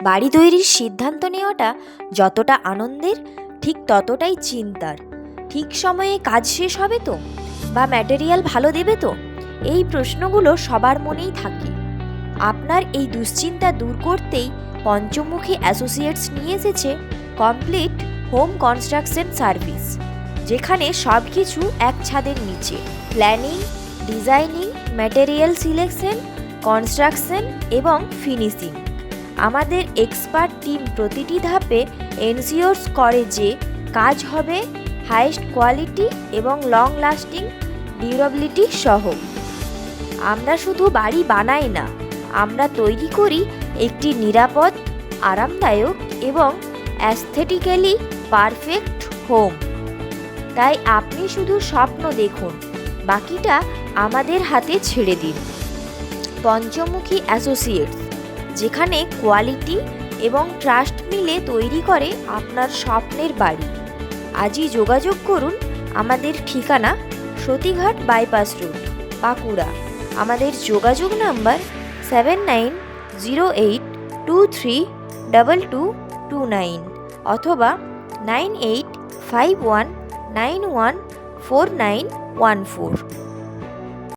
বাড়ি তৈরির সিদ্ধান্ত নেওয়াটা যতটা আনন্দের ঠিক ততটাই চিন্তার। ঠিক সময়ে কাজ শেষ হবে তো, বা ম্যাটেরিয়াল ভালো দেবে তো, এই প্রশ্নগুলো সবার মনেই থাকে। আপনার এই দুশ্চিন্তা দূর করতেই পঞ্চমুখী অ্যাসোসিয়েটস নিয়ে এসেছে কমপ্লিট হোম কনস্ট্রাকশন সার্ভিস, যেখানে সব কিছু এক ছাদের নিচে। Planning, designing, material selection, construction এবং ফিনিশিং। আমাদের এক্সপার্ট টিম প্রতিটি ধাপে এনশিওরস করে যে কাজ হবে হাইয়েস্ট কোয়ালিটি এবং লং লাস্টিং ডিউরেবিলিটি সহ। আমরা শুধু বাড়ি বানাই না, আমরা তৈরি করি একটি নিরাপদ, আরামদায়ক এবং অ্যাস্থেটিক্যালি পারফেক্ট হোম। তাই আপনি শুধু স্বপ্ন দেখুন, বাকিটা আমাদের হাতে ছেড়ে দিন। পঞ্চমুখী অ্যাসোসিয়েটস, যেখানে কোয়ালিটি এবং ট্রাস্ট মিলে তৈরি করে আপনার স্বপ্নের বাড়ি। আজই যোগাযোগ করুন। আমাদের ঠিকানা সতীঘাট বাইপাস রোড, বাঁকুড়া। আমাদের যোগাযোগ নাম্বার 7908232229 অথবা 9851914914।